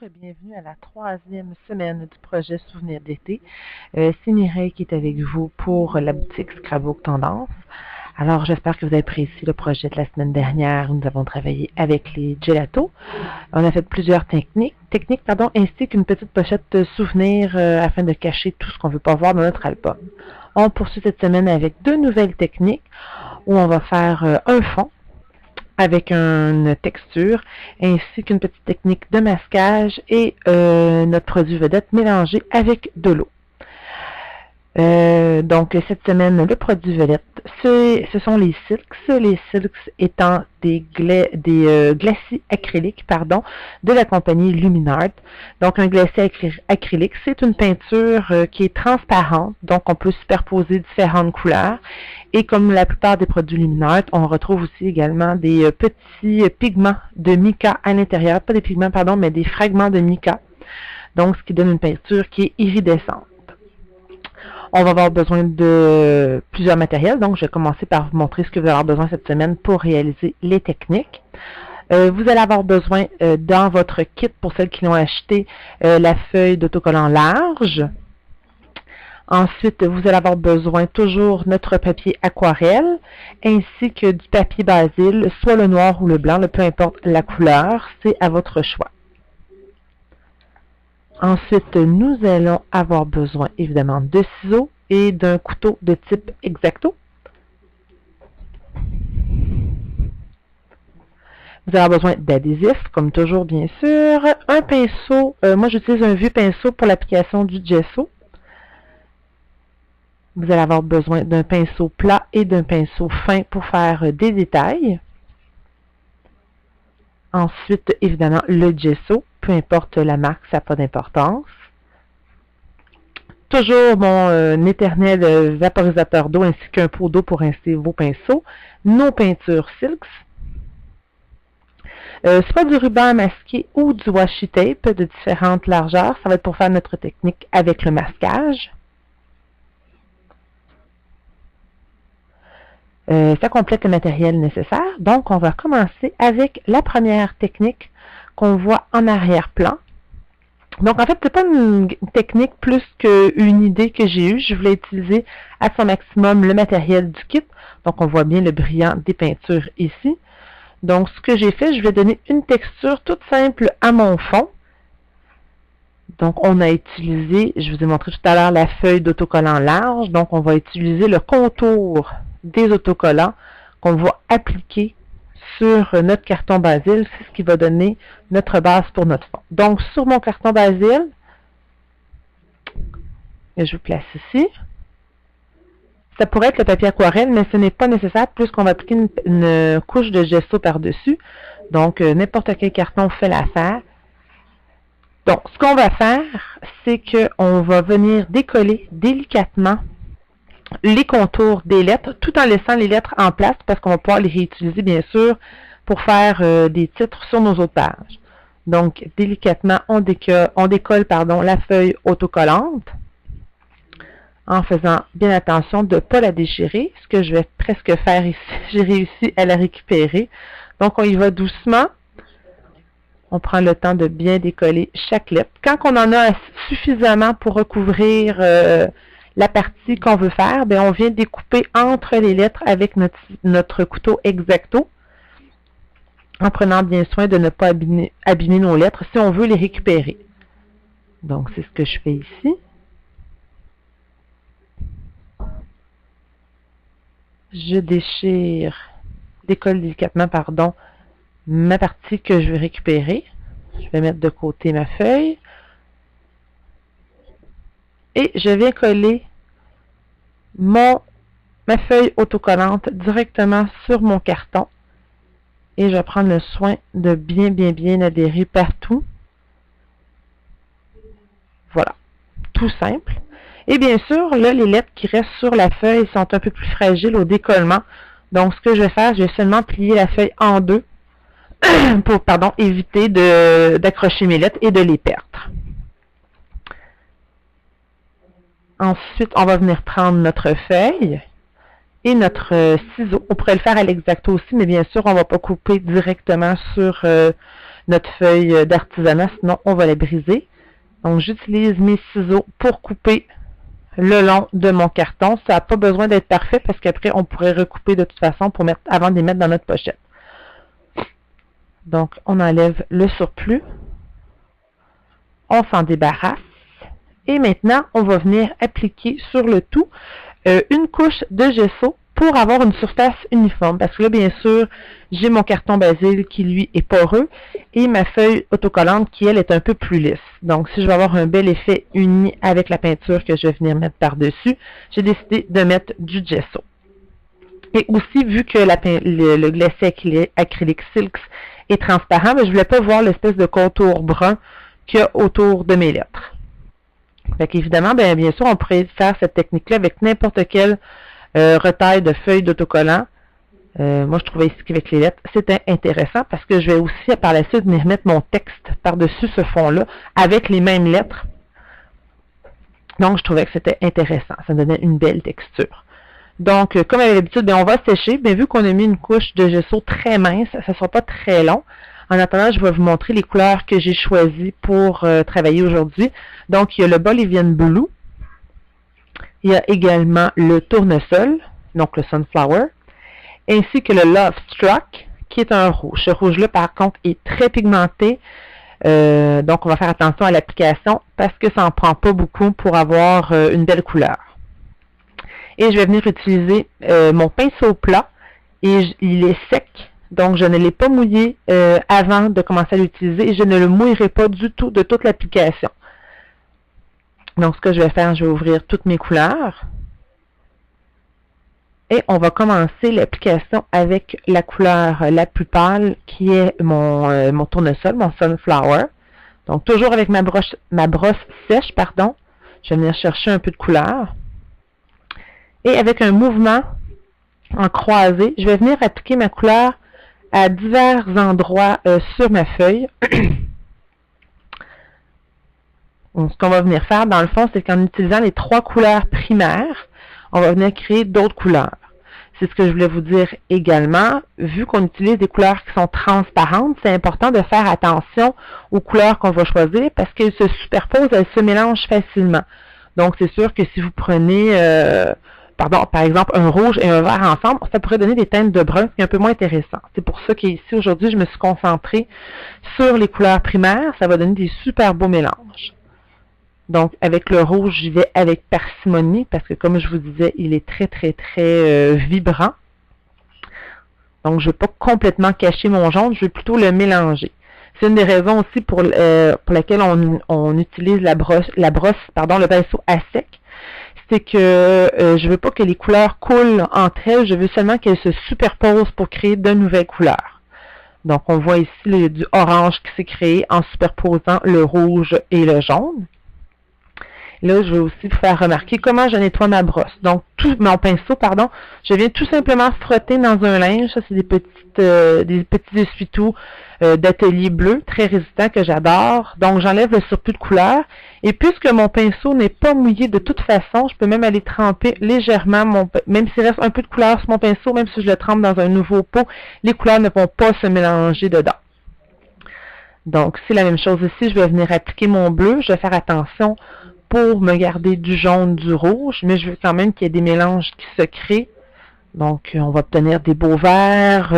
bienvenue à la troisième semaine du projet Souvenirs d'été. C'est Mireille qui est avec vous pour la boutique Scrapbook Tendance. Alors, j'espère que vous avez apprécié le projet de la semaine dernière où nous avons travaillé avec les gelatos. On a fait plusieurs techniques, ainsi qu'une petite pochette de souvenirs afin de cacher tout ce qu'on ne veut pas voir dans notre album. On poursuit cette semaine avec deux nouvelles techniques où on va faire un fond avec une texture, ainsi qu'une petite technique de masquage et notre produit vedette mélangé avec de l'eau. Donc, cette semaine, le produit vedette, ce sont les silks. Les silks étant des glacis acryliques, de la compagnie Luminart. Donc, un glacis acrylique, c'est une peinture qui est transparente, donc on peut superposer différentes couleurs. Et comme la plupart des produits Luminart, on retrouve aussi également des petits pigments de mica à l'intérieur. Pas des pigments, mais des fragments de mica. Donc, ce qui donne une peinture qui est iridescente. On va avoir besoin de plusieurs matériels, donc je vais commencer par vous montrer ce que vous allez avoir besoin cette semaine pour réaliser les techniques. Vous allez avoir besoin dans votre kit, pour celles qui l'ont acheté, la feuille d'autocollant large. Ensuite, vous allez avoir besoin toujours notre papier aquarelle, ainsi que du papier basil, soit le noir ou le blanc, peu importe la couleur, c'est à votre choix. Ensuite, nous allons avoir besoin, évidemment, de ciseaux et d'un couteau de type X-Acto. Vous allez avoir besoin d'adhésifs, comme toujours, bien sûr. Un pinceau, moi j'utilise un vieux pinceau pour l'application du gesso. Vous allez avoir besoin d'un pinceau plat et d'un pinceau fin pour faire des détails. Ensuite, évidemment, le gesso, peu importe la marque, ça n'a pas d'importance. Toujours mon éternel vaporisateur d'eau ainsi qu'un pot d'eau pour rincer vos pinceaux. Nos peintures silks. Soit du ruban à masquer ou du washi tape de différentes largeurs. Ça va être pour faire notre technique avec le masquage. Ça complète le matériel nécessaire. Donc, on va commencer avec la première technique qu'on voit en arrière-plan. Donc, en fait, ce n'est pas une technique plus qu'une idée que j'ai eue. Je voulais utiliser à son maximum le matériel du kit. Donc, on voit bien le brillant des peintures ici. Donc, ce que j'ai fait, je vais donner une texture toute simple à mon fond. Donc, on a utilisé, je vous ai montré tout à l'heure, la feuille d'autocollant large. Donc, on va utiliser le contour des autocollants qu'on va appliquer sur notre carton basil. C'est ce qui va donner notre base pour notre fond. Donc, sur mon carton basil, je vous place ici. Ça pourrait être le papier aquarelle, mais ce n'est pas nécessaire puisqu'on va appliquer une couche de gesso par-dessus. Donc, n'importe quel carton fait l'affaire. Donc, ce qu'on va faire, c'est qu'on va venir décoller délicatement les contours des lettres, tout en laissant les lettres en place, parce qu'on va pouvoir les réutiliser, bien sûr, pour faire des titres sur nos autres pages. Donc, délicatement, on décolle la feuille autocollante, en faisant bien attention de ne pas la déchirer, ce que je vais presque faire ici. J'ai réussi à la récupérer. Donc, on y va doucement. On prend le temps de bien décoller chaque lettre. Quand on en a suffisamment pour recouvrir la partie qu'on veut faire, bien, on vient découper entre les lettres avec notre couteau X-Acto, en prenant bien soin de ne pas abîmer nos lettres si on veut les récupérer. Donc, c'est ce que je fais ici. Je décolle délicatement, ma partie que je vais récupérer. Je vais mettre de côté ma feuille. Et je viens coller ma feuille autocollante directement sur mon carton. Et je vais prendre le soin de bien adhérer partout. Voilà. Tout simple. Et bien sûr, là, les lettres qui restent sur la feuille sont un peu plus fragiles au décollement. Donc, ce que je vais faire, je vais seulement plier la feuille en deux pour, éviter d'accrocher mes lettres et de les perdre. Ensuite, on va venir prendre notre feuille et notre ciseau. On pourrait le faire à l'X-Acto aussi, mais bien sûr, on ne va pas couper directement sur notre feuille d'artisanat, sinon on va la briser. Donc, j'utilise mes ciseaux pour couper le long de mon carton. Ça n'a pas besoin d'être parfait parce qu'après, on pourrait recouper de toute façon pour mettre, avant de les mettre dans notre pochette. Donc, on enlève le surplus. On s'en débarrasse. Et maintenant, on va venir appliquer sur le tout une couche de gesso pour avoir une surface uniforme. Parce que là, bien sûr, j'ai mon carton basil qui, lui, est poreux et ma feuille autocollante qui, elle, est un peu plus lisse. Donc, si je veux avoir un bel effet uni avec la peinture que je vais venir mettre par-dessus, j'ai décidé de mettre du gesso. Et aussi, vu que le glacé acrylique Silks est transparent, mais je ne voulais pas voir l'espèce de contour brun qu'il y a autour de mes lettres. Fait qu'évidemment, bien sûr, on pourrait faire cette technique-là avec n'importe quelle retaille de feuilles d'autocollant. Moi, je trouvais ici qu'avec les lettres, c'était intéressant parce que je vais aussi, par la suite, venir mettre mon texte par-dessus ce fond-là avec les mêmes lettres. Donc, je trouvais que c'était intéressant. Ça donnait une belle texture. Donc, comme à l'habitude, on va sécher. Bien, vu qu'on a mis une couche de gesso très mince, ça ne sera pas très long. En attendant, je vais vous montrer les couleurs que j'ai choisies pour travailler aujourd'hui. Donc, il y a le Bolivian Blue. Il y a également le tournesol, donc le Sunflower, ainsi que le Love Struck, qui est un rouge. Ce rouge-là, par contre, est très pigmenté. Donc, on va faire attention à l'application parce que ça n'en prend pas beaucoup pour avoir une belle couleur. Et je vais venir utiliser mon pinceau plat et il est sec. Donc, je ne l'ai pas mouillé avant de commencer à l'utiliser et je ne le mouillerai pas du tout de toute l'application. Donc, ce que je vais faire, je vais ouvrir toutes mes couleurs. Et on va commencer l'application avec la couleur la plus pâle qui est mon tournesol, mon Sunflower. Donc, toujours avec ma brosse sèche, pardon. Je vais venir chercher un peu de couleur. Et avec un mouvement en croisé, je vais venir appliquer ma couleur à divers endroits sur ma feuille. Donc, ce qu'on va venir faire, dans le fond, c'est qu'en utilisant les 3 couleurs primaires, on va venir créer d'autres couleurs. C'est ce que je voulais vous dire également. Vu qu'on utilise des couleurs qui sont transparentes, c'est important de faire attention aux couleurs qu'on va choisir parce qu'elles se superposent, elles se mélangent facilement. Donc, c'est sûr que si vous prenez, par exemple, un rouge et un vert ensemble, ça pourrait donner des teintes de brun, qui est un peu moins intéressant. C'est pour ça qu'ici, aujourd'hui, je me suis concentrée sur les couleurs primaires. Ça va donner des super beaux mélanges. Donc, avec le rouge, j'y vais avec parcimonie parce que, comme je vous disais, il est très, très, très vibrant. Donc, je ne vais pas complètement cacher mon jaune, je vais plutôt le mélanger. C'est une des raisons aussi pour laquelle on utilise le pinceau à sec. C'est que je ne veux pas que les couleurs coulent entre elles, je veux seulement qu'elles se superposent pour créer de nouvelles couleurs. Donc, on voit ici du orange qui s'est créé en superposant le rouge et le jaune. Là, je vais aussi vous faire remarquer comment je nettoie ma brosse. Donc, mon pinceau, pardon, je viens tout simplement frotter dans un linge. Ça, c'est des petits essuie-tout d'atelier bleu, très résistants que j'adore. Donc, j'enlève le surplus de couleur. Et puisque mon pinceau n'est pas mouillé de toute façon, je peux même aller tremper légèrement, même s'il reste un peu de couleur sur mon pinceau, même si je le trempe dans un nouveau pot, les couleurs ne vont pas se mélanger dedans. Donc, c'est la même chose ici. Je vais venir appliquer mon bleu. Je vais faire attention pour me garder du jaune, du rouge, mais je veux quand même qu'il y ait des mélanges qui se créent. Donc, on va obtenir des beaux verts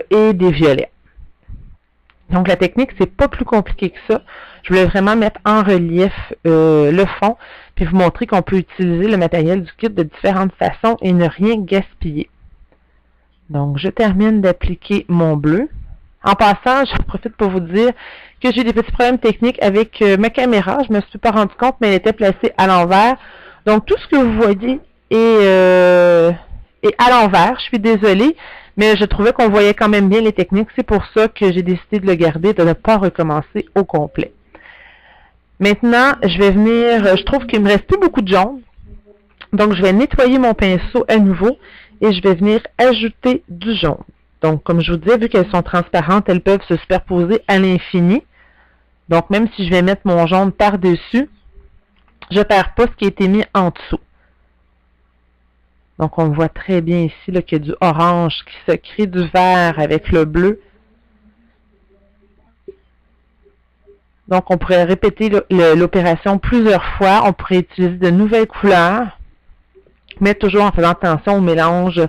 et des violets. Donc, la technique, c'est pas plus compliqué que ça. Je voulais vraiment mettre en relief le fond, puis vous montrer qu'on peut utiliser le matériel du kit de différentes façons et ne rien gaspiller. Donc, je termine d'appliquer mon bleu. En passant, j'en profite pour vous dire que j'ai des petits problèmes techniques avec ma caméra. Je ne me suis pas rendu compte, mais elle était placée à l'envers. Donc, tout ce que vous voyez est à l'envers. Je suis désolée, mais je trouvais qu'on voyait quand même bien les techniques. C'est pour ça que j'ai décidé de le garder, de ne pas recommencer au complet. Maintenant, je trouve qu'il me reste plus beaucoup de jaune. Donc, je vais nettoyer mon pinceau à nouveau et je vais venir ajouter du jaune. Donc, comme je vous disais, vu qu'elles sont transparentes, elles peuvent se superposer à l'infini. Donc, même si je vais mettre mon jaune par-dessus, je ne perds pas ce qui a été mis en dessous. Donc, on voit très bien ici qu'il y a du orange qui se crée, du vert avec le bleu. Donc, on pourrait répéter l'opération plusieurs fois. On pourrait utiliser de nouvelles couleurs, mais toujours en faisant attention au mélange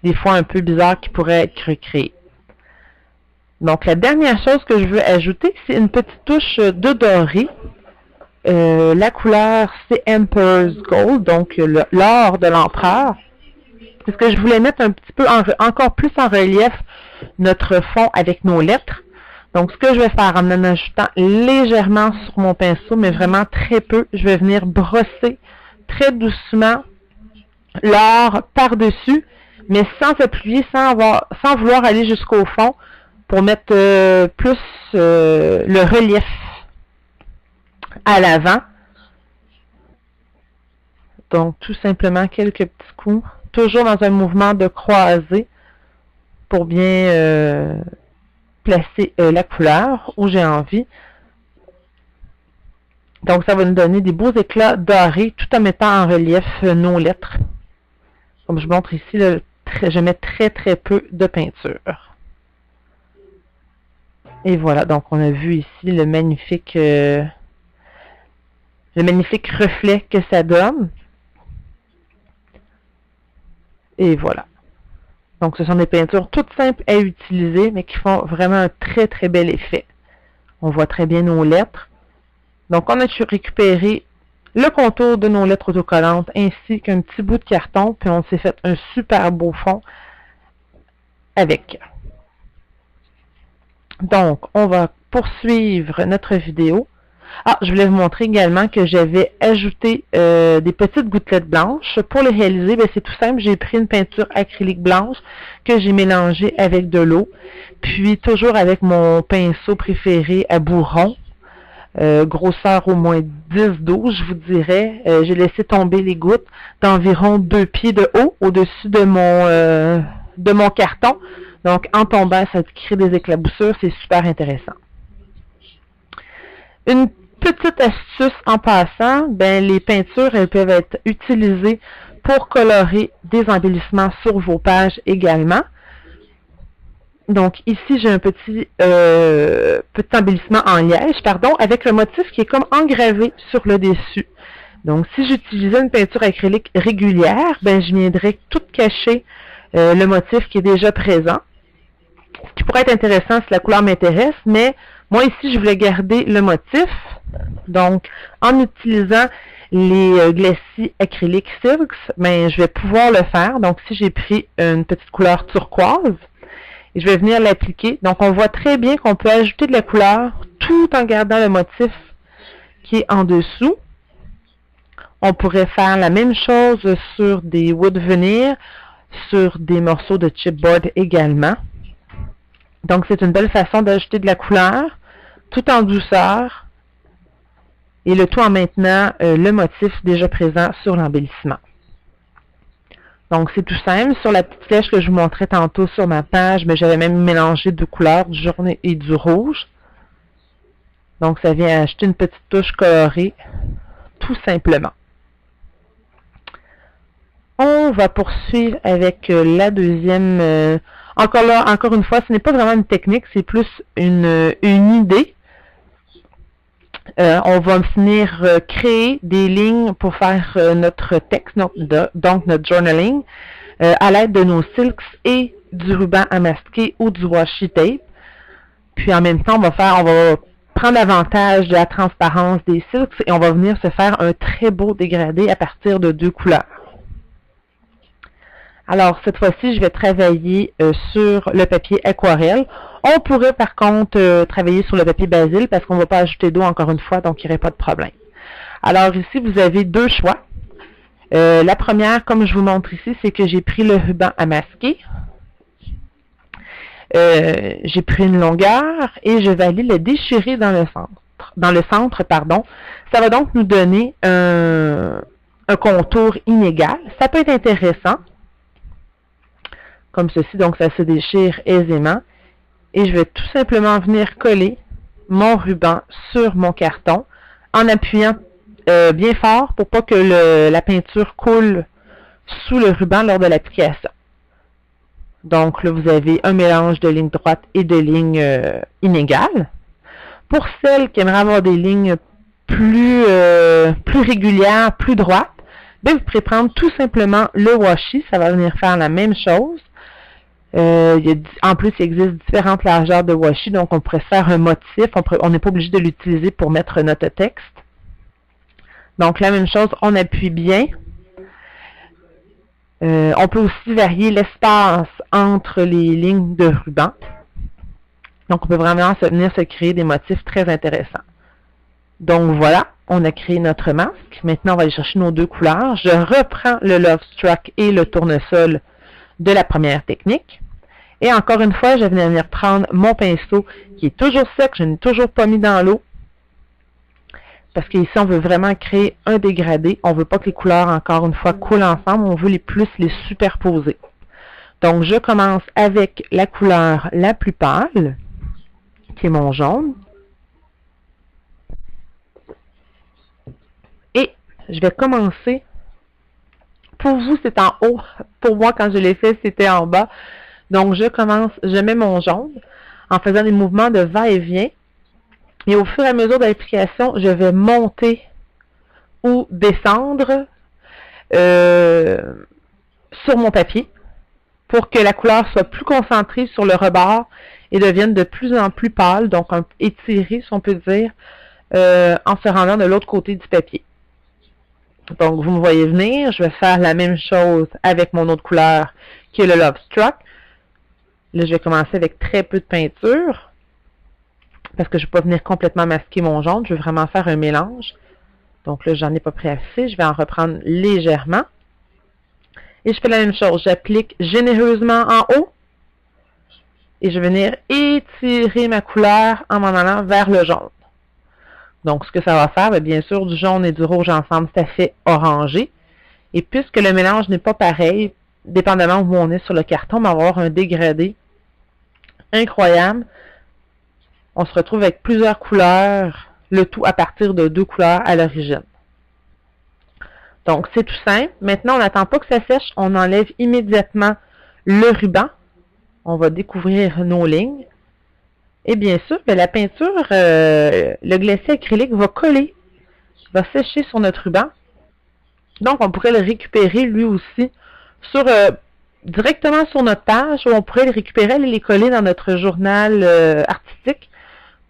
des fois un peu bizarre qui pourrait être recréé. Donc, la dernière chose que je veux ajouter, c'est une petite touche de doré. La couleur, c'est Emperor's Gold, donc l'or de l'empereur. Parce que je voulais mettre un petit peu, encore plus en relief, notre fond avec nos lettres. Donc, ce que je vais faire en ajoutant légèrement sur mon pinceau, mais vraiment très peu, je vais venir brosser très doucement l'or par-dessus, mais sans appuyer, sans vouloir aller jusqu'au fond, pour mettre plus le relief à l'avant. Donc, tout simplement quelques petits coups, toujours dans un mouvement de croisée pour bien placer la couleur où j'ai envie. Donc, ça va nous donner des beaux éclats dorés tout en mettant en relief nos lettres. Comme je montre ici, là, je mets très très peu de peinture. Et voilà, donc on a vu ici le magnifique reflet que ça donne. Et voilà. Donc ce sont des peintures toutes simples à utiliser, mais qui font vraiment un très très bel effet. On voit très bien nos lettres. Donc on a récupéré le contour de nos lettres autocollantes ainsi qu'un petit bout de carton, puis on s'est fait un super beau fond avec. Donc, on va poursuivre notre vidéo. Ah, je voulais vous montrer également que j'avais ajouté des petites gouttelettes blanches. Pour les réaliser, c'est tout simple. J'ai pris une peinture acrylique blanche que j'ai mélangée avec de l'eau. Puis, toujours avec mon pinceau préféré à bourron. Grosseur au moins 10-12, je vous dirais. J'ai laissé tomber les gouttes d'environ 2 pieds de haut au-dessus de mon carton. Donc, en tombant, ça crée des éclaboussures. C'est super intéressant. Une petite astuce en passant, les peintures, elles peuvent être utilisées pour colorer des embellissements sur vos pages également. Donc, ici, j'ai un petit embellissement en liège, avec le motif qui est comme engravé sur le dessus. Donc, si j'utilisais une peinture acrylique régulière, je viendrais tout cacher le motif qui est déjà présent. Ce qui pourrait être intéressant si la couleur m'intéresse, mais moi ici, je voulais garder le motif. Donc, en utilisant les glacis acryliques Silks, je vais pouvoir le faire. Donc, si j'ai pris une petite couleur turquoise, et je vais venir l'appliquer. Donc, on voit très bien qu'on peut ajouter de la couleur tout en gardant le motif qui est en dessous. On pourrait faire la même chose sur des wood veneer, sur des morceaux de chipboard également. Donc, c'est une belle façon d'ajouter de la couleur, tout en douceur, et le tout en maintenant le motif déjà présent sur l'embellissement. Donc, c'est tout simple. Sur la petite flèche que je vous montrais tantôt sur ma page, j'avais même mélangé deux couleurs, du jaune et du rouge. Donc, ça vient ajouter une petite touche colorée, tout simplement. On va poursuivre avec la deuxième... Encore une fois, ce n'est pas vraiment une technique, c'est plus une idée. On va venir créer des lignes pour faire notre texte, donc notre journaling, à l'aide de nos silks et du ruban à masquer ou du washi tape. Puis en même temps, on va prendre avantage de la transparence des silks et on va venir se faire un très beau dégradé à partir de deux couleurs. Alors, cette fois-ci, je vais travailler sur le papier aquarelle. On pourrait, par contre, travailler sur le papier basil parce qu'on ne va pas ajouter d'eau, encore une fois, donc il n'y aurait pas de problème. Alors, ici, vous avez deux choix. La première, comme je vous montre ici, c'est que j'ai pris le ruban à masquer. J'ai pris une longueur et je vais aller le déchirer dans le centre. Ça va donc nous donner un contour inégal. Ça peut être intéressant. Comme ceci, donc ça se déchire aisément. Et je vais tout simplement venir coller mon ruban sur mon carton en appuyant bien fort pour pas que la peinture coule sous le ruban lors de l'application. Donc là, vous avez un mélange de lignes droites et de lignes inégales. Pour celles qui aimeraient avoir des lignes plus régulières, plus droites, bien, vous pourrez prendre tout simplement le washi, ça va venir faire la même chose. En plus, il existe différentes largeurs de washi, donc on pourrait faire un motif, on n'est pas obligé de l'utiliser pour mettre notre texte. Donc la même chose, on appuie bien. On peut aussi varier l'espace entre les lignes de ruban. Donc on peut vraiment venir se créer des motifs très intéressants. Donc voilà, on a créé notre masque. Maintenant, on va aller chercher nos deux couleurs. Je reprends le Love Struck et le tournesol de la première technique. Et encore une fois, je vais venir prendre mon pinceau qui est toujours sec, je n'ai toujours pas mis dans l'eau. Parce qu'ici, on veut vraiment créer un dégradé. On ne veut pas que les couleurs, encore une fois, coulent ensemble. On veut les superposer. Donc, je commence avec la couleur la plus pâle, qui est mon jaune. Et je vais commencer. Pour vous, c'est en haut. Pour moi, quand je l'ai fait, c'était en bas. Donc, je mets mon jaune en faisant des mouvements de va-et-vient. Et au fur et à mesure de l'application, je vais monter ou descendre sur mon papier pour que la couleur soit plus concentrée sur le rebord et devienne de plus en plus pâle, donc étirée, si on peut dire, en se rendant de l'autre côté du papier. Donc, vous me voyez venir, je vais faire la même chose avec mon autre couleur qui est le Love Struck. Là, je vais commencer avec très peu de peinture parce que je ne vais pas venir complètement masquer mon jaune. Je veux vraiment faire un mélange. Donc là, j'en ai pas pris assez. Je vais en reprendre légèrement. Et je fais la même chose. J'applique généreusement en haut. Et je vais venir étirer ma couleur en m'en allant vers le jaune. Donc, ce que ça va faire, bien sûr, du jaune et du rouge ensemble, ça fait orangé. Et puisque le mélange n'est pas pareil, dépendamment où on est sur le carton, on va avoir un dégradé incroyable. On se retrouve avec plusieurs couleurs, le tout à partir de 2 couleurs à l'origine. Donc, c'est tout simple. Maintenant, on n'attend pas que ça sèche. On enlève immédiatement le ruban. On va découvrir nos lignes. Et bien sûr, la peinture, le glacé acrylique va coller, va sécher sur notre ruban. Donc, on pourrait le récupérer lui aussi directement sur notre page, ou on pourrait le récupérer et les coller dans notre journal artistique.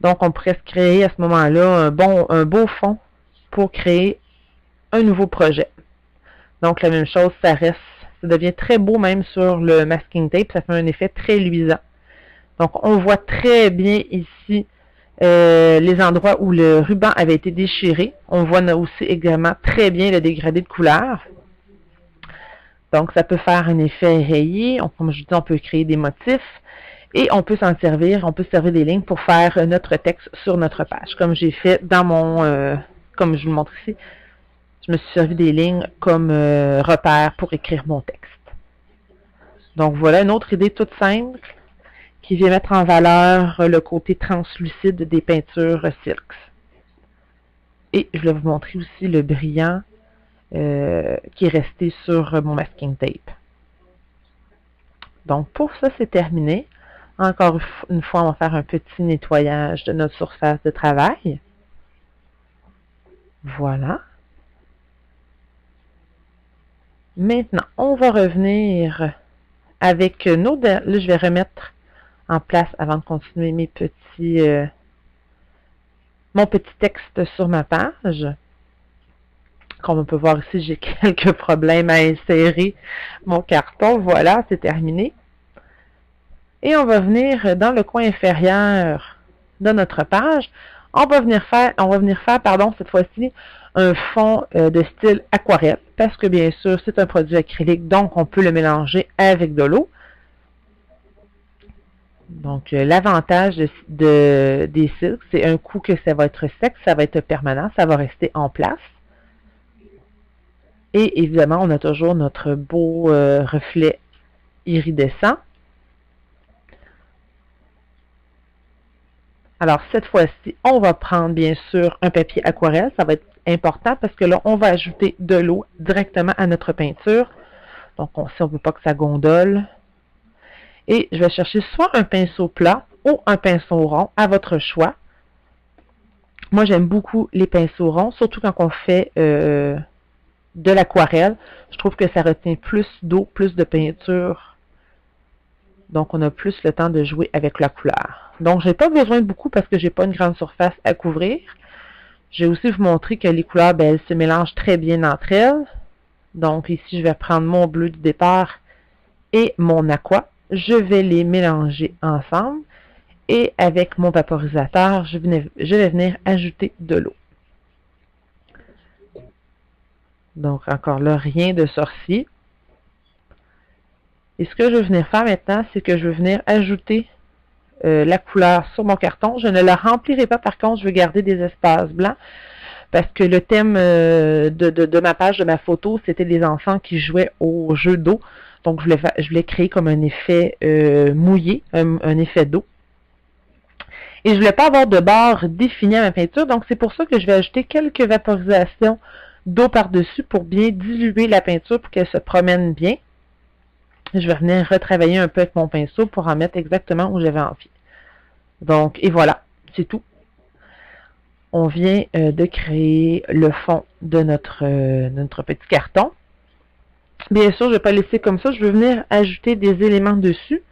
Donc, on pourrait se créer à ce moment-là un beau fond pour créer un nouveau projet. Donc, la même chose, ça devient très beau même sur le masking tape, ça fait un effet très luisant. Donc, on voit très bien ici les endroits où le ruban avait été déchiré. On voit aussi également très bien le dégradé de couleur. Donc, ça peut faire un effet rayé. Comme je dis, on peut créer des motifs. Et on peut s'en servir, on peut se servir des lignes pour faire notre texte sur notre page. Comme j'ai fait dans comme je vous le montre ici, je me suis servi des lignes comme repère pour écrire mon texte. Donc voilà une autre idée toute simple qui vient mettre en valeur le côté translucide des peintures Silks. Et je vais vous montrer aussi le brillant qui est resté sur mon masking tape. Donc pour ça, c'est terminé. Encore une fois, on va faire un petit nettoyage de notre surface de travail. Voilà. Maintenant, on va revenir avec nos... Là, je vais remettre en place avant de continuer mon petit texte sur ma page. Comme on peut voir ici, j'ai quelques problèmes à insérer mon carton. Voilà, c'est terminé. Et on va venir dans le coin inférieur de notre page. On va venir faire cette fois-ci un fond de style aquarelle. Parce que bien sûr, c'est un produit acrylique, donc on peut le mélanger avec de l'eau. Donc, l'avantage des Silks, c'est un coup que ça va être sec, ça va être permanent, ça va rester en place. Et évidemment, on a toujours notre beau reflet iridescent. Alors, cette fois-ci, on va prendre, bien sûr, un papier aquarelle. Ça va être important parce que là, on va ajouter de l'eau directement à notre peinture. Donc, si on ne veut pas que ça gondole. Et je vais chercher soit un pinceau plat ou un pinceau rond, à votre choix. Moi, j'aime beaucoup les pinceaux ronds, surtout quand on fait de l'aquarelle. Je trouve que ça retient plus d'eau, plus de peinture. Donc, on a plus le temps de jouer avec la couleur. Donc, je n'ai pas besoin de beaucoup parce que je n'ai pas une grande surface à couvrir. Je vais aussi vous montrer que les couleurs, ben, elles se mélangent très bien entre elles. Donc, ici, je vais prendre mon bleu du départ et mon aqua. Je vais les mélanger ensemble. Et avec mon vaporisateur, je vais venir ajouter de l'eau. Donc, encore là, rien de sorcier. Et ce que je vais venir faire maintenant, c'est que je vais venir ajouter la couleur sur mon carton. Je ne la remplirai pas, par contre, je vais garder des espaces blancs parce que le thème de ma page, de ma photo, c'était des enfants qui jouaient au jeu d'eau. Donc, je voulais créer comme un effet mouillé, un effet d'eau. Et je ne voulais pas avoir de barre définie à ma peinture, donc c'est pour ça que je vais ajouter quelques vaporisations d'eau par-dessus pour bien diluer la peinture pour qu'elle se promène bien. Je vais venir retravailler un peu avec mon pinceau pour en mettre exactement où j'avais envie. Donc, et voilà, c'est tout. On vient de créer le fond de notre petit carton. Bien sûr, je ne vais pas laisser comme ça, je vais venir ajouter des éléments dessus.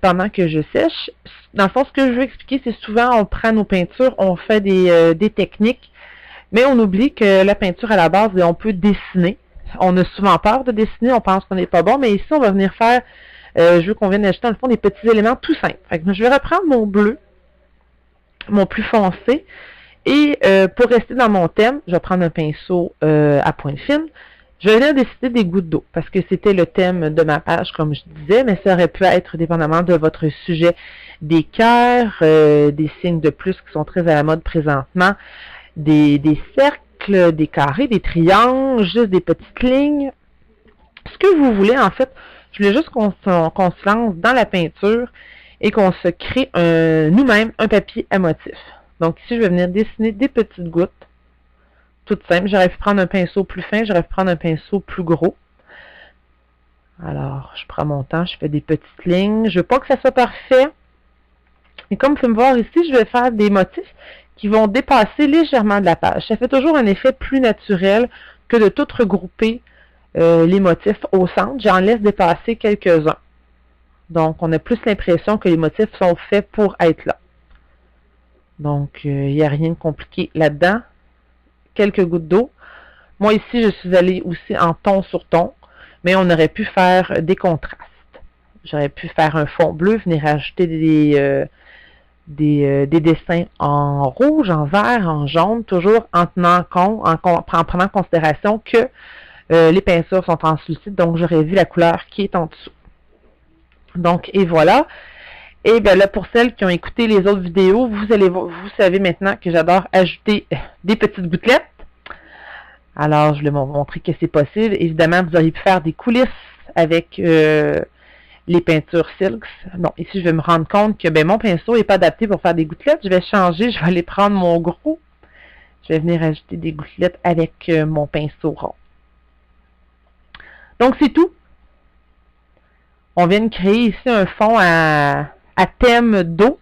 Pendant que je sèche. Dans le fond, ce que je veux expliquer, c'est souvent on prend nos peintures, on fait des techniques, mais on oublie que la peinture à la base, on peut dessiner. On a souvent peur de dessiner, on pense qu'on n'est pas bon, mais ici, on va venir faire, je veux qu'on vienne ajouter dans le fond des petits éléments tout simples. Fait que je vais reprendre mon bleu, mon plus foncé, et pour rester dans mon thème, je vais prendre un pinceau à pointe fine. Je vais venir décider des gouttes d'eau, parce que c'était le thème de ma page, comme je disais, mais ça aurait pu être, dépendamment de votre sujet, des cœurs, des signes de plus qui sont très à la mode présentement, des cercles, des carrés, des triangles, juste des petites lignes. Ce que vous voulez, en fait, je voulais juste qu'on se lance dans la peinture et qu'on se crée nous-mêmes un papier à motif. Donc ici, je vais venir dessiner des petites gouttes. Tout simple. J'aurais pu prendre un pinceau plus fin, j'aurais pu prendre un pinceau plus gros. Alors, je prends mon temps, je fais des petites lignes. Je ne veux pas que ça soit parfait. Et comme vous pouvez me voir ici, je vais faire des motifs qui vont dépasser légèrement de la page. Ça fait toujours un effet plus naturel que de tout regrouper les motifs au centre. J'en laisse dépasser quelques-uns. Donc, on a plus l'impression que les motifs sont faits pour être là. Donc, il n'y a rien de compliqué là-dedans. Quelques gouttes d'eau. Moi, ici, je suis allée aussi en ton sur ton, mais on aurait pu faire des contrastes. J'aurais pu faire un fond bleu, venir ajouter des dessins en rouge, en vert, en jaune, toujours en prenant en considération que les peintures sont translucides, donc j'aurais vu la couleur qui est en dessous. Donc, et voilà. Et bien là, pour celles qui ont écouté les autres vidéos, vous savez maintenant que j'adore ajouter des petites gouttelettes. Alors, je vais vous montrer que c'est possible. Évidemment, vous auriez pu faire des coulisses avec les peintures Silks. Bon, ici, je vais me rendre compte que mon pinceau n'est pas adapté pour faire des gouttelettes. Je vais changer, je vais aller prendre mon gros. Je vais venir ajouter des gouttelettes avec mon pinceau rond. Donc, c'est tout. On vient de créer ici un fond à thème d'eau,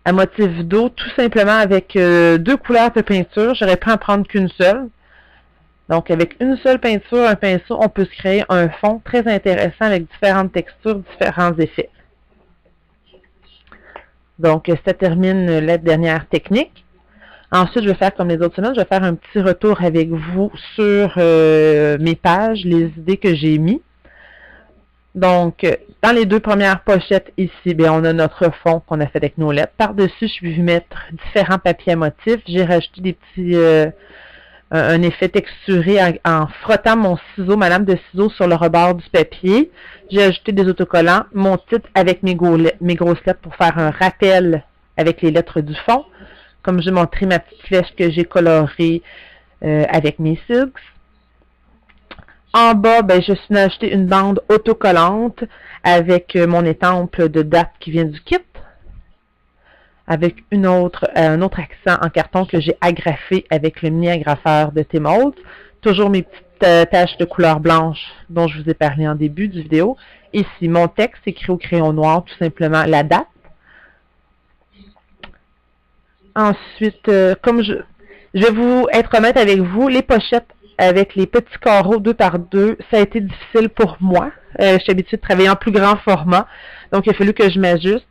à motif d'eau, tout simplement avec deux couleurs de peinture. J'aurais pu en prendre qu'une seule. Donc, avec une seule peinture, un pinceau, on peut se créer un fond très intéressant avec différentes textures, différents effets. Donc, ça termine la dernière technique. Ensuite, je vais faire comme les autres semaines, je vais faire un petit retour avec vous sur mes pages, les idées que j'ai mis. Donc, dans les deux premières pochettes ici, on a notre fond qu'on a fait avec nos lettres. Par-dessus, je vais mettre différents papiers à motifs. J'ai rajouté des petits, un effet texturé en frottant mon ciseau, ma lame de ciseau sur le rebord du papier. J'ai ajouté des autocollants, mon titre avec mes grosses lettres pour faire un rappel avec les lettres du fond. Comme j'ai montré ma petite flèche que j'ai colorée avec mes Silks. En bas, je suis venue acheter une bande autocollante avec mon étampe de date qui vient du kit. Avec un autre accent en carton que j'ai agrafé avec le mini agrafeur de T-Mold. Toujours mes petites taches de couleur blanche dont je vous ai parlé en début du vidéo. Ici, mon texte écrit au crayon noir, tout simplement la date. Ensuite, comme je vais vous être honnête avec vous, les pochettes avec les petits carreaux 2 par 2, ça a été difficile pour moi. Je suis habituée de travailler en plus grand format, donc il a fallu que je m'ajuste.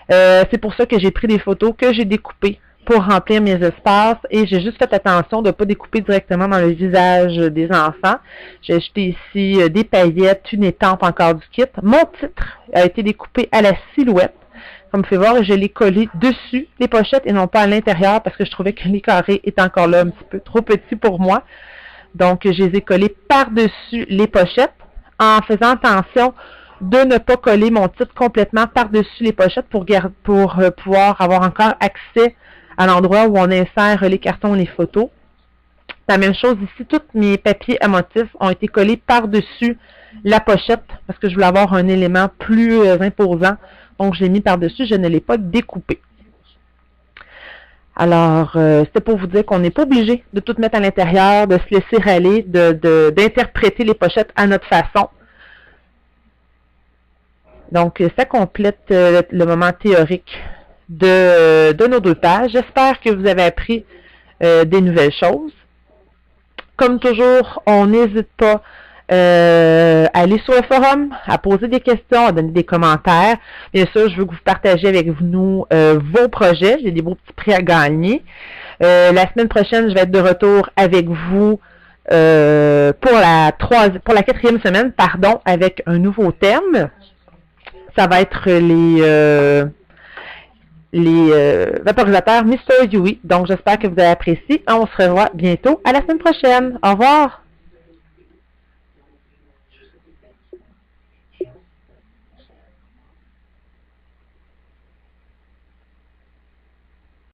C'est pour ça que j'ai pris des photos que j'ai découpées pour remplir mes espaces et j'ai juste fait attention de ne pas découper directement dans le visage des enfants. J'ai ajouté ici des paillettes, une étampe encore du kit. Mon titre a été découpé à la silhouette. Comme vous pouvez voir, je l'ai collé dessus les pochettes et non pas à l'intérieur parce que je trouvais que les carrés étaient encore là un petit peu trop petits pour moi. Donc, je les ai collés par-dessus les pochettes en faisant attention de ne pas coller mon titre complètement par-dessus les pochettes pour pouvoir avoir encore accès à l'endroit où on insère les cartons et les photos. La même chose ici, tous mes papiers à motifs ont été collés par-dessus la pochette parce que je voulais avoir un élément plus imposant. Donc, je l'ai mis par-dessus, je ne l'ai pas découpé. Alors, c'était pour vous dire qu'on n'est pas obligé de tout mettre à l'intérieur, de se laisser aller, d'interpréter les pochettes à notre façon. Donc, ça complète le moment théorique de nos 2 pages. J'espère que vous avez appris des nouvelles choses. Comme toujours, on n'hésite pas à aller sur le forum, à poser des questions, à donner des commentaires. Bien sûr, je veux que vous partagiez avec nous vos projets. J'ai des beaux petits prix à gagner. La semaine prochaine, je vais être de retour avec vous pour la 4e semaine, avec un nouveau thème. Ça va être les vaporisateurs Mr. Yui. Donc, j'espère que vous avez apprécié. On se revoit bientôt à la semaine prochaine. Au revoir!